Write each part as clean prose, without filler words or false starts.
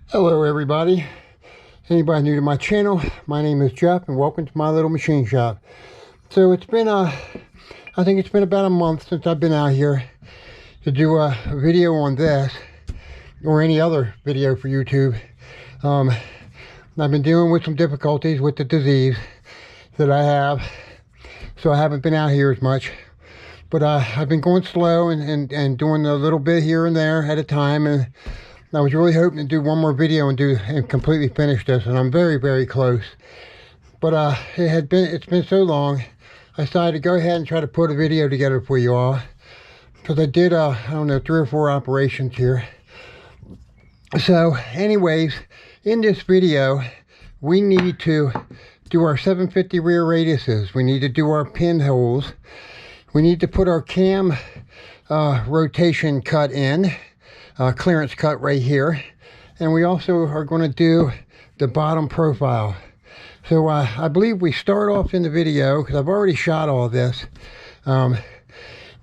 Hello everybody, anybody new to my channel, my name is Jeff and welcome to my little machine shop. So it's been I think it's been about a month since I've been out here to do a video on this or any other video for YouTube. I've been dealing with some difficulties with the disease that I have, so I haven't been out here as much, but I've been going slow and doing a little bit here and there at a time, and I was really hoping to do one more video and completely finish this, and I'm very close. But it's been so long, I decided to go ahead and try to put a video together for you all, because I did I don't know, 3 or 4 operations here. So anyways, in this video we need to do our 750 rear radiuses, we need to do our pinholes, we need to put our cam rotation cut in, clearance cut right here, and we also are going to do the bottom profile. So I believe we start off in the video, because I've already shot all this,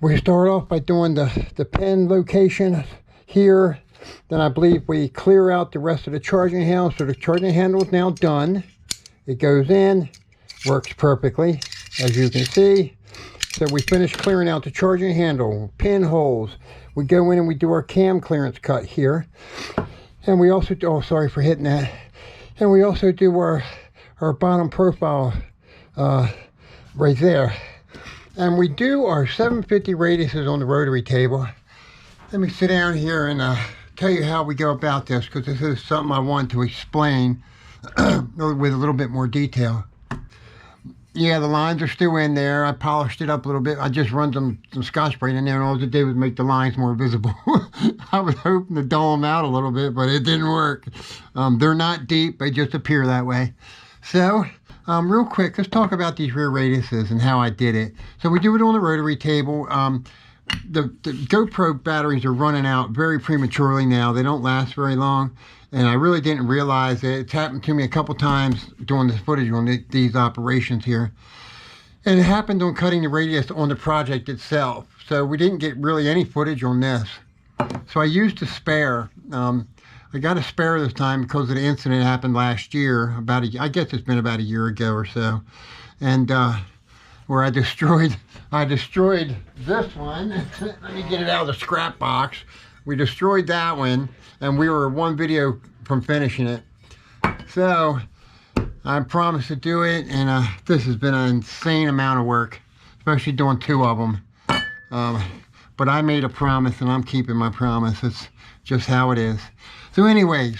we start off by doing the pin location here. Then I believe we clear out the rest of the charging handle. So the charging handle is now done. It goes in, works perfectly, as you can see. So we finish clearing out the charging handle, pinholes. We go in and we do our cam clearance cut here. And we also do, oh, sorry for hitting that. And we also do our bottom profile right there. And we do our 750 radiuses on the rotary table. Let me sit down here and tell you how we go about this, because this is something I want to explain with a little bit more detail. Yeah, the lines are still in there. I polished it up a little bit. I just run some Scotch Brite in there, and all it did was make the lines more visible. I was hoping to dull them out a little bit, but it didn't work. They're not deep. They just appear that way. So, real quick, let's talk about these rear radiuses and how I did it. So we do it on the rotary table. The GoPro batteries are running out very prematurely now. They don't last very long, and I really didn't realize it. It's happened to me a couple times doing this footage on these operations here, and it happened on cutting the radius on the project itself, so we didn't get really any footage on this. So I used a spare. I got a spare this time because of the incident that happened last year, I guess it's been about a year ago or so, and where I destroyed this one. Let me get it out of the scrap box. We destroyed that one, and we were one video from finishing it. So I promised to do it, and this has been an insane amount of work, especially doing 2 of them. But I made a promise, and I'm keeping my promise. It's just how it is. So anyways,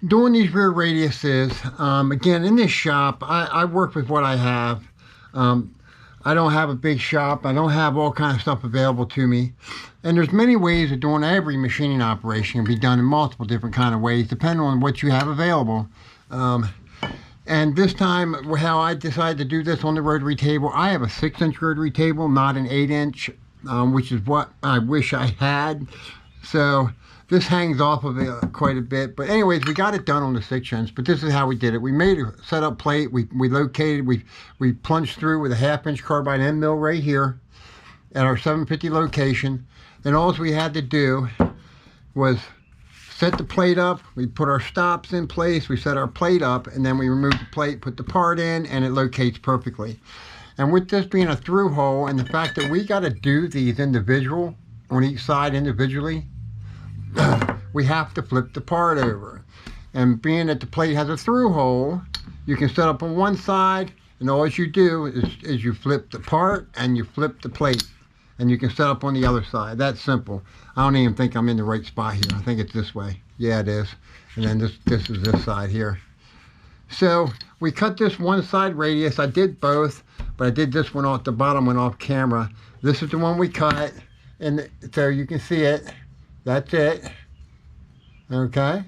doing these rear radiuses, again, in this shop, I work with what I have. I don't have a big shop. I don't have all kinds of stuff available to me. And there's many ways of doing every machining operation. Can be done in multiple different kind of ways, depending on what you have available. And this time, how I decided to do this on the rotary table, I have a 6-inch rotary table, not an 8-inch, which is what I wish I had. So this hangs off of it quite a bit. But anyways, we got it done on the 6-inch, but this is how we did it. We made a setup plate, we located, we plunged through with a 1/2-inch carbide end mill right here at our 750 location. Then all we had to do was set the plate up, we put our stops in place, we set our plate up, and then we remove the plate, put the part in, and it locates perfectly. And with this being a through hole, and the fact that we got to do these individual, on each side individually, we have to flip the part over. And being that the plate has a through hole, you can set up on one side, and all you do is you flip the part and you flip the plate, and you can set up on the other side. That's simple. I don't even think I'm in the right spot here. I think it's this way. Yeah, it is. And then this is this side here. So we cut this one side radius. I did both, but I did this one off, the bottom one off camera. This is the one we cut, and so you can see it. That's it. Okay,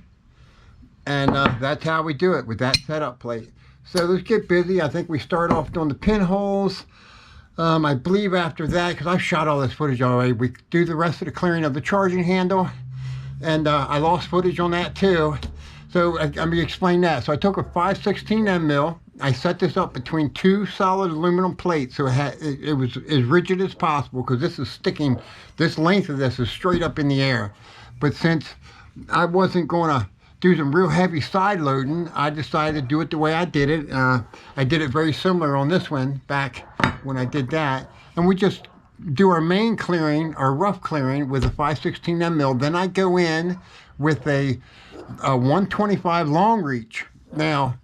and that's how we do it with that setup plate. So let's get busy. I think we start off doing the pinholes. I believe after that, because I've shot all this footage already, we do the rest of the clearing of the charging handle, and I lost footage on that too. So let me explain that. So I took a 5/16 end mill, I set this up between two solid aluminum plates, so it was as rigid as possible, because this is sticking. This length of this is straight up in the air. But since I wasn't going to do some real heavy side loading, I decided to do it the way I did it. I did it very similar on this one back when I did that, and we just do our main clearing, our rough clearing, with a 5/16 mil. Then I go in with a 125 long reach. Now,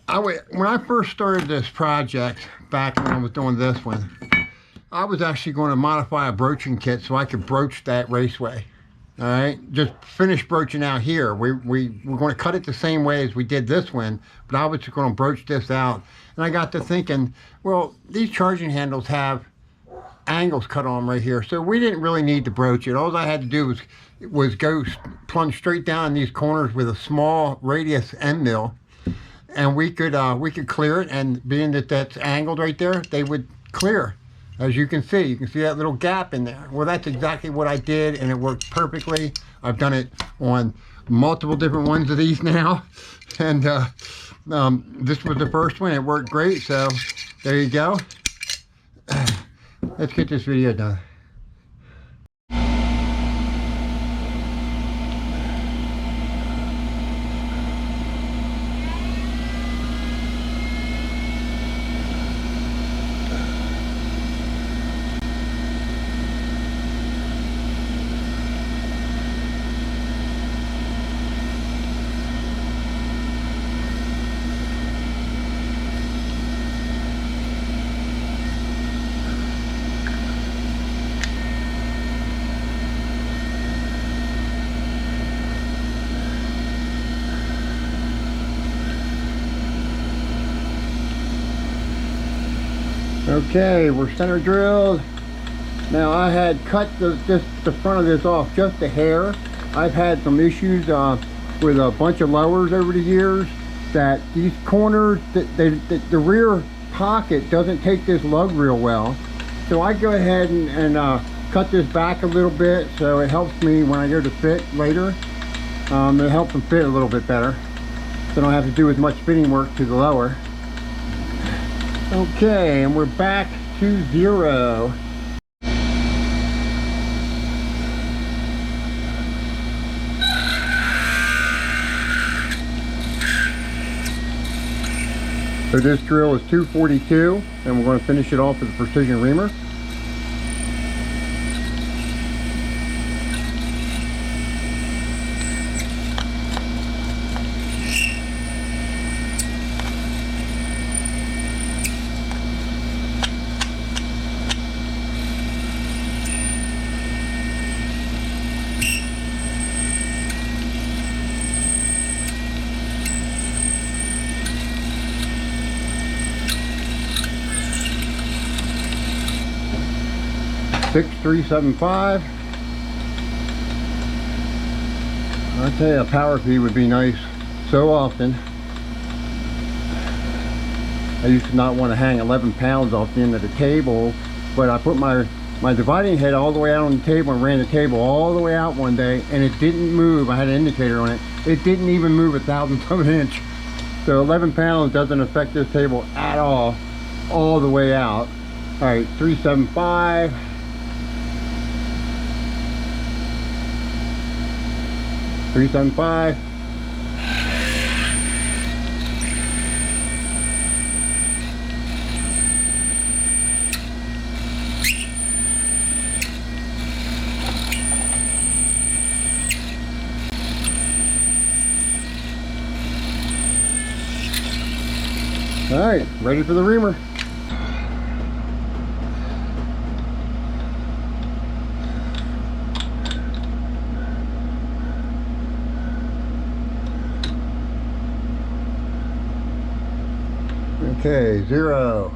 when I first started this project back when I was doing this one, I was actually going to modify a broaching kit so I could broach that raceway. All right, just finish broaching out here. We're going to cut it the same way as we did this one, but I was just going to broach this out. And I got to thinking, well, these charging handles have angles cut on them right here, so we didn't really need to broach it. All I had to do was go plunge straight down in these corners with a small radius end mill, and we could clear it. And being that that's angled right there, they would clear. As you can see that little gap in there. Well, that's exactly what I did, and it worked perfectly. I've done it on multiple different ones of these now, and this was the first one. It worked great, so there you go. Let's get this video done. Okay, we're center drilled. Now I had cut the front of this off just a hair. I've had some issues with a bunch of lowers over the years, that these corners, the rear pocket doesn't take this lug real well. So I go ahead and cut this back a little bit, so it helps me when I go to fit later. It helps them fit a little bit better, so I don't have to do as much fitting work to the lower. Okay, and we're back to 0. So this drill is 242, and we're going to finish it off with a precision reamer. Six 375. I tell you, a power feed would be nice so often. I used to not want to hang 11 pounds off the end of the table, but I put my dividing head all the way out on the table and ran the table all the way out one day, and it didn't move. I had an indicator on it. It didn't even move 1/1000th of an inch. So 11 pounds doesn't affect this table at all the way out. All right, 375. 375. All right, ready for the reamer. Okay, 0.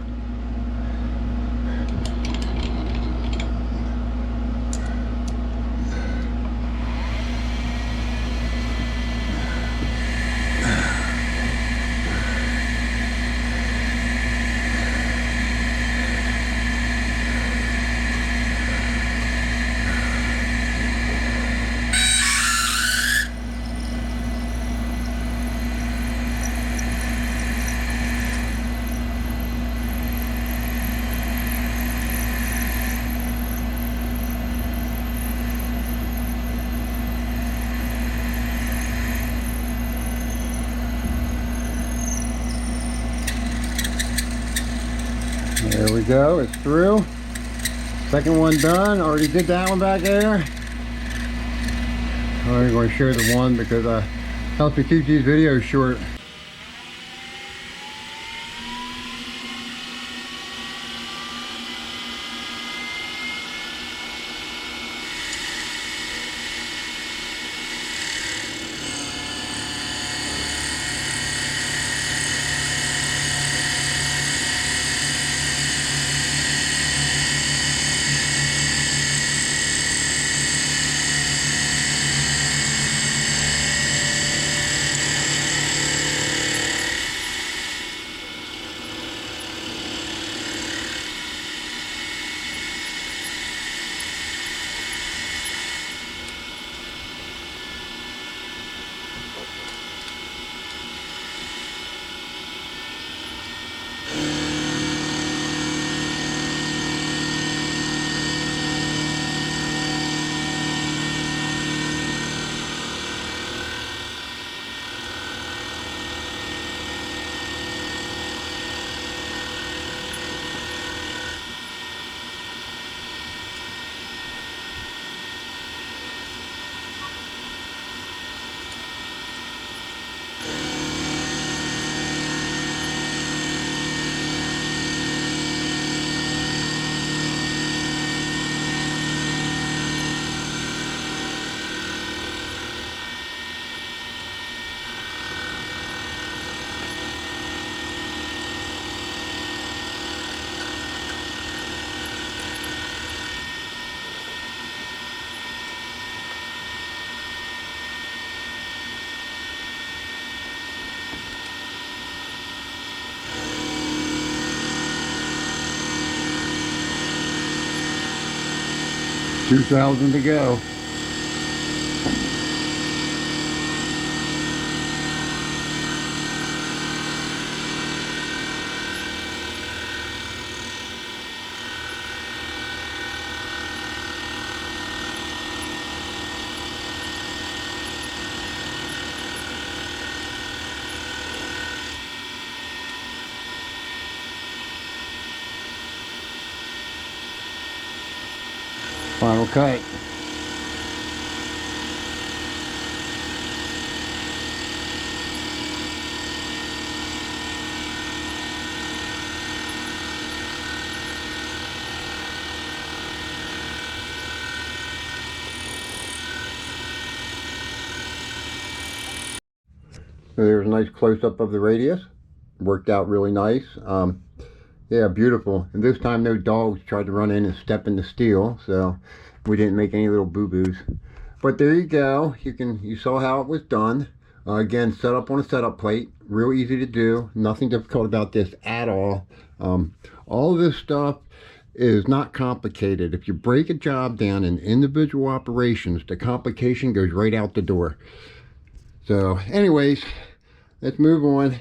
There we go, it's through. Second one done. Already did that one back there. I'm going to share the one because I helps me keep these videos short. 2,000 to go. Final cut. So there's a nice close-up of the radius. Worked out really nice. Yeah, beautiful. And this time no dogs tried to run in and step in the steel, so we didn't make any little boo-boos. But there you go. You saw how it was done. Again, set up on a setup plate. Real easy to do. Nothing difficult about this at all. All of this stuff is not complicated. If you break a job down in individual operations, the complication goes right out the door. So anyways, let's move on.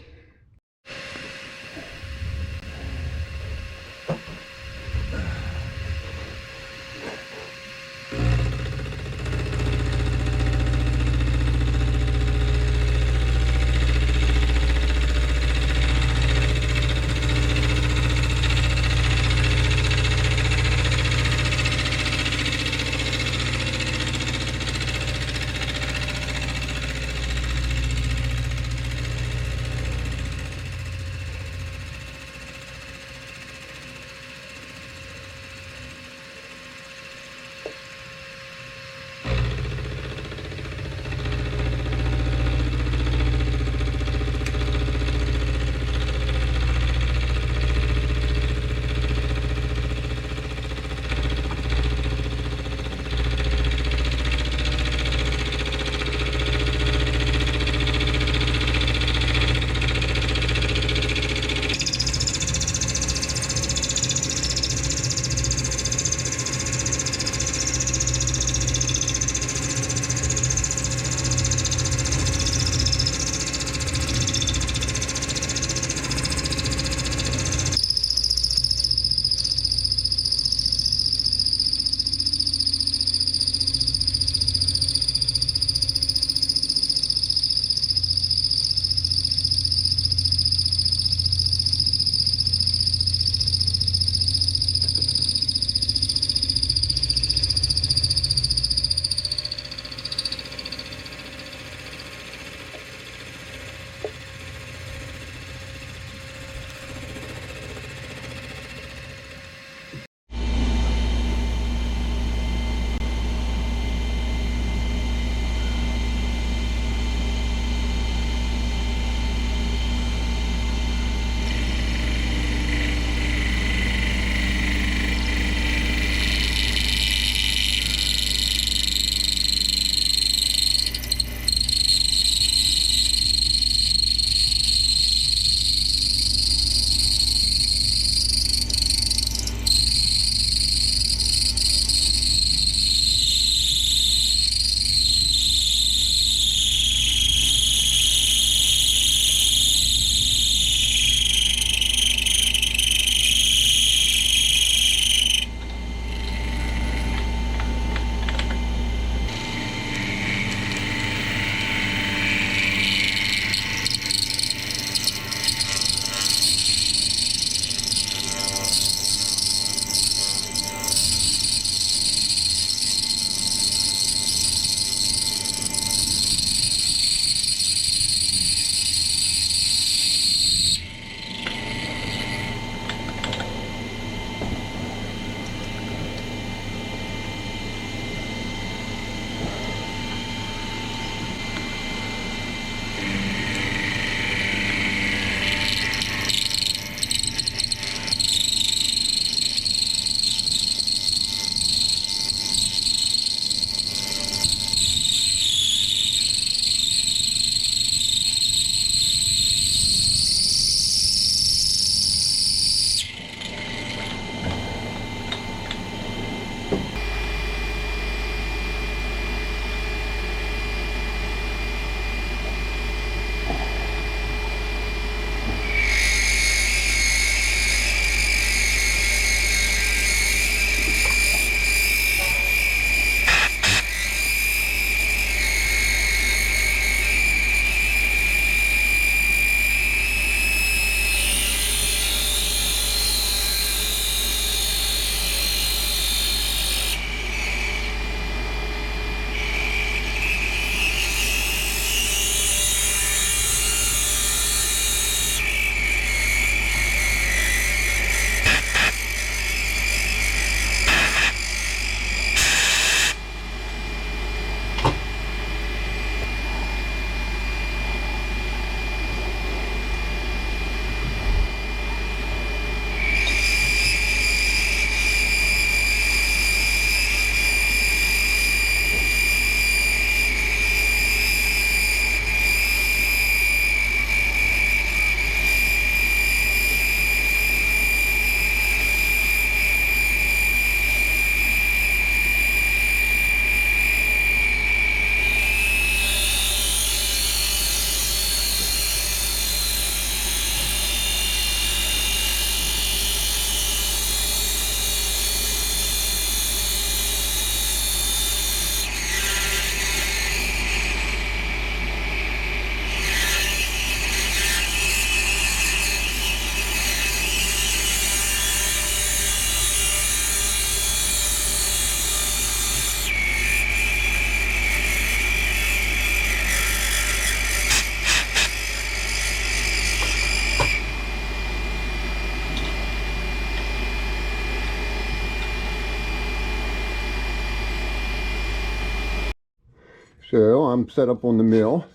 So I'm set up on the mill,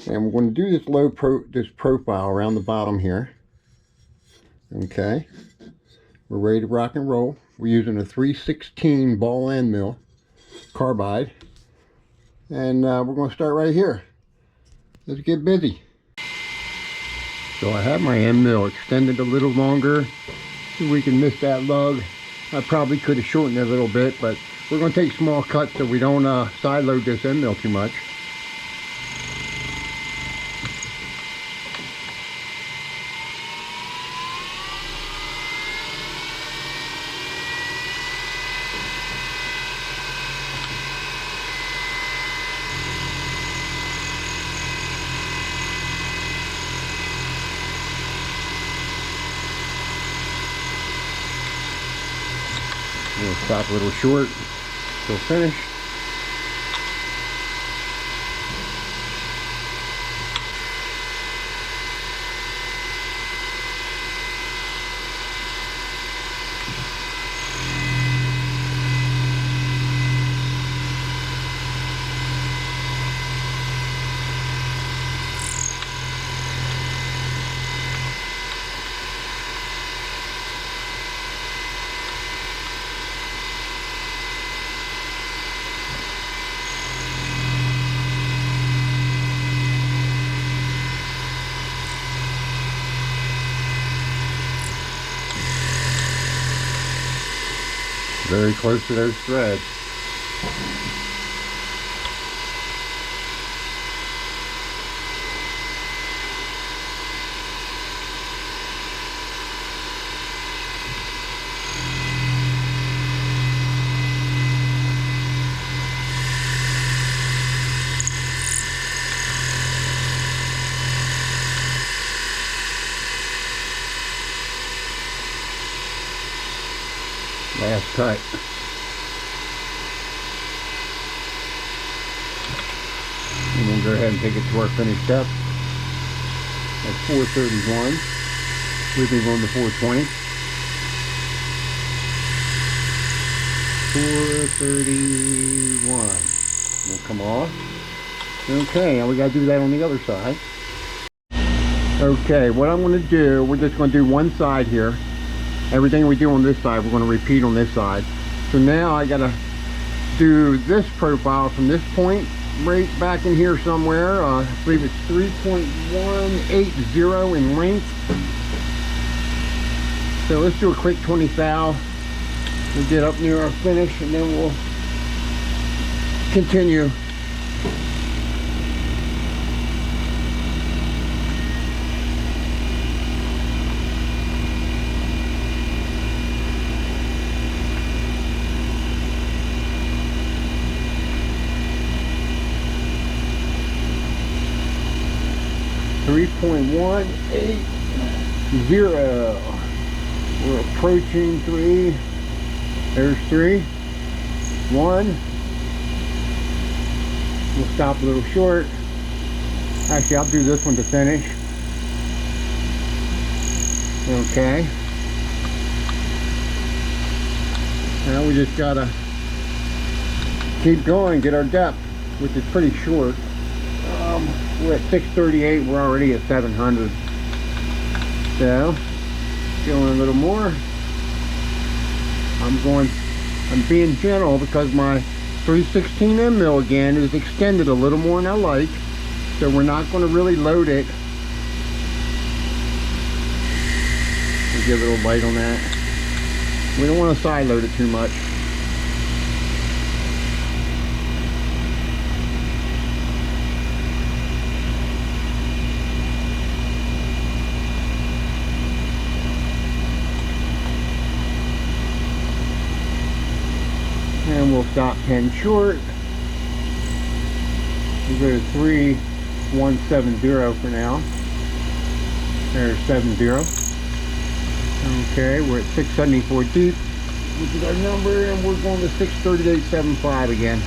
and we're going to do this profile around the bottom here. Okay, we're ready to rock and roll. We're using a 316 ball end mill, carbide, and we're going to start right here. Let's get busy. So I have my end mill extended a little longer so we can miss that lug. I probably could have shortened it a little bit, but we're going to take small cuts so we don't side load this end mill too much. We'll stop a little short till finish. Very close to those threads. Last cut. And we'll go ahead and take it to our finished depth at 431. We've going to 420. 431. We'll come off. Okay, now we got to do that on the other side. Okay, what I'm going to do, we're just going to do one side here. Everything we do on this side, we're going to repeat on this side. So now I got to do this profile from this point right back in here somewhere. I believe it's 3.180 in length. So let's do a quick 20 thou. We'll get up near our finish and then we'll continue. 3.180. We're approaching 3. There's 3. 1. We'll stop a little short. Actually, I'll do this one to finish. Okay. Now we just gotta keep going, get our depth, which is pretty short. We're at 638, we're already at 700. So, going a little more. I'm being gentle because my 316 end mill again is extended a little more than I like. So we're not going to really load it. We'll give it a little light on that. We don't want to side load it too much. And we'll stop 10 short. We'll go to 3.170 for now. There's 70. Okay, we're at 674 deep, which is our number, and we're going to 638.75 again.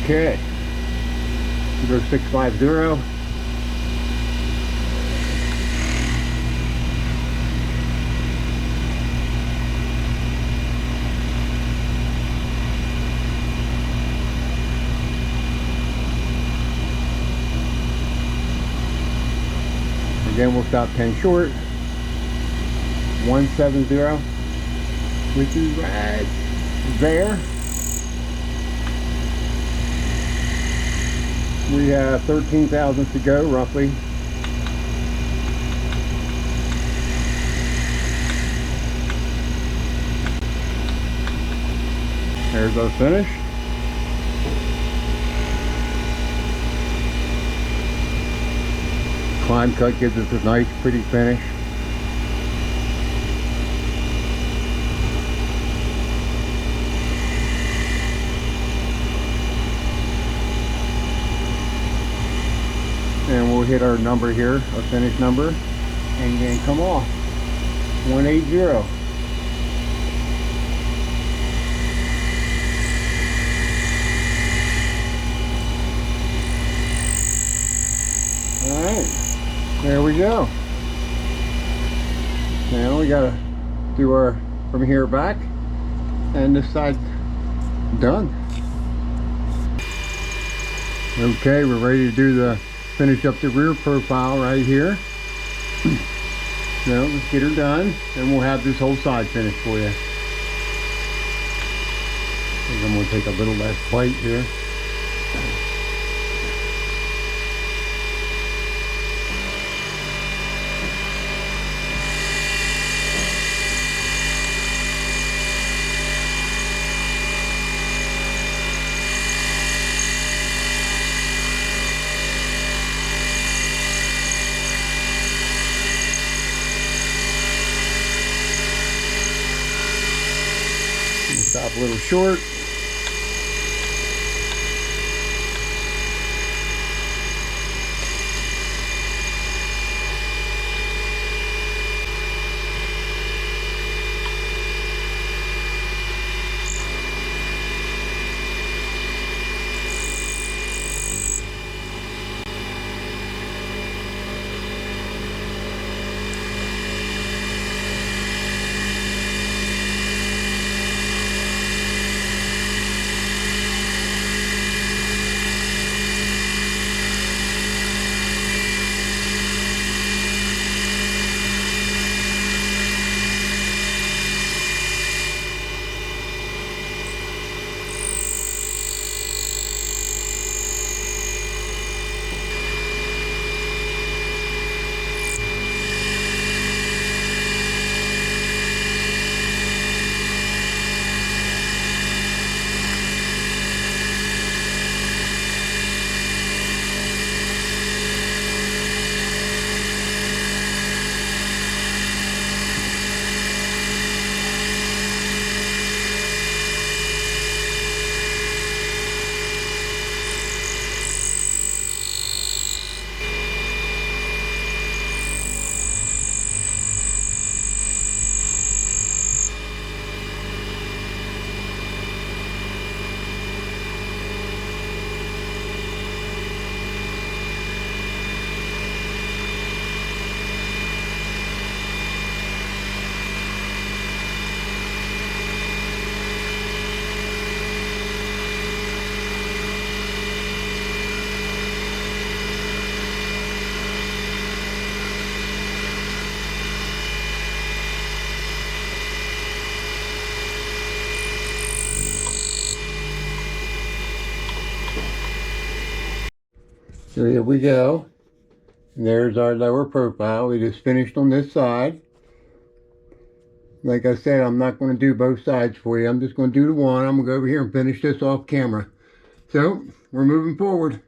Okay, we'll go 650. Again, we'll stop 10 short. 170, which is right there. We have 13 thousandths to go, roughly. There's our finish. Climb cut gives us a nice, pretty finish. And we'll hit our number here, our finish number, and then come off. 180. Alright, there we go. Now we gotta do our from here back, and this side's done. Okay, we're ready to do the finish up the rear profile right here. So let's get her done, and we'll have this whole side finished for you. I think I'm going to take a little less bite here. Stop a little short. So here we go. There's our lower profile. We just finished on this side. Like I said, I'm not going to do both sides for you. I'm just going to do the one. I'm going to go over here and finish this off camera. So, we're moving forward.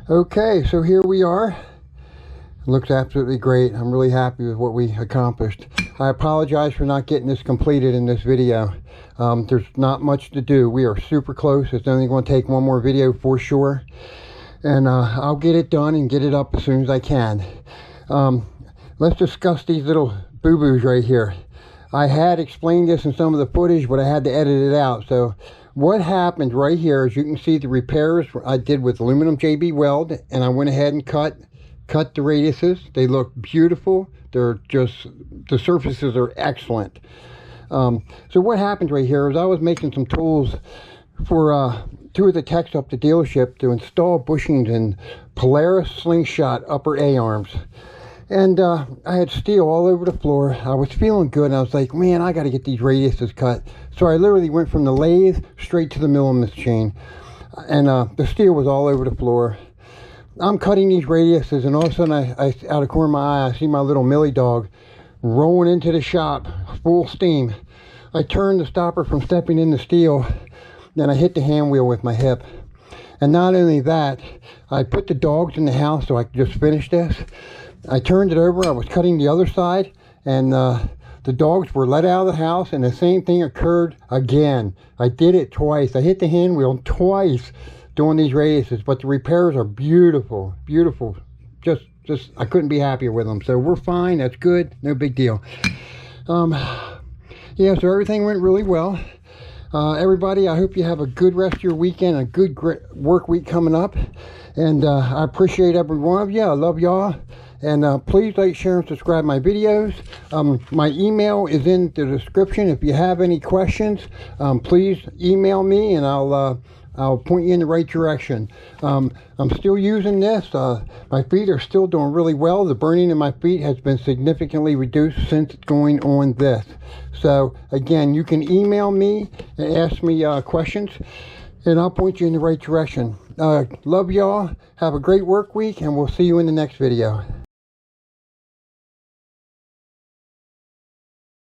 Okay, so here we are. It looks absolutely great. I'm really happy with what we accomplished. I apologize for not getting this completed in this video. There's not much to do. We are super close. It's only going to take one more video for sure. And I'll get it done and get it up as soon as I can. Let's discuss these little boo-boos right here. I had explained this in some of the footage, but I had to edit it out. So what happened right here is you can see the repairs I did with aluminum JB weld, and I went ahead and cut cut the radiuses. They look beautiful. They're just, the surfaces are excellent. So what happened right here is I was making some tools for 2 of the techs up the dealership to install bushings in Polaris slingshot upper A-arms. And I had steel all over the floor. I was feeling good, and I was like, man, I got to get these radiuses cut. So I literally went from the lathe straight to the milling machine. And the steel was all over the floor. I'm cutting these radiuses, and all of a sudden, I out of the corner of my eye, I see my little Millie dog rolling into the shop, full steam. I turned to stop her from stepping in the steel. Then I hit the hand wheel with my hip. And not only that, I put the dogs in the house so I could just finish this. I turned it over, I was cutting the other side, and the dogs were let out of the house, and the same thing occurred again. I did it twice. I hit the hand wheel twice doing these radiuses, but the repairs are beautiful, beautiful. Just I couldn't be happier with them. So we're fine, that's good, no big deal. Yeah, so everything went really well. Everybody, I hope you have a good rest of your weekend, a good work week coming up. And I appreciate every one of you. I love y'all. And please like, share, and subscribe my videos. My email is in the description. If you have any questions, please email me, and I'll point you in the right direction. I'm still using this. My feet are still doing really well. The burning in my feet has been significantly reduced since going on this. So again, you can email me and ask me questions, and I'll point you in the right direction. Love y'all. Have a great work week, and we'll see you in the next video.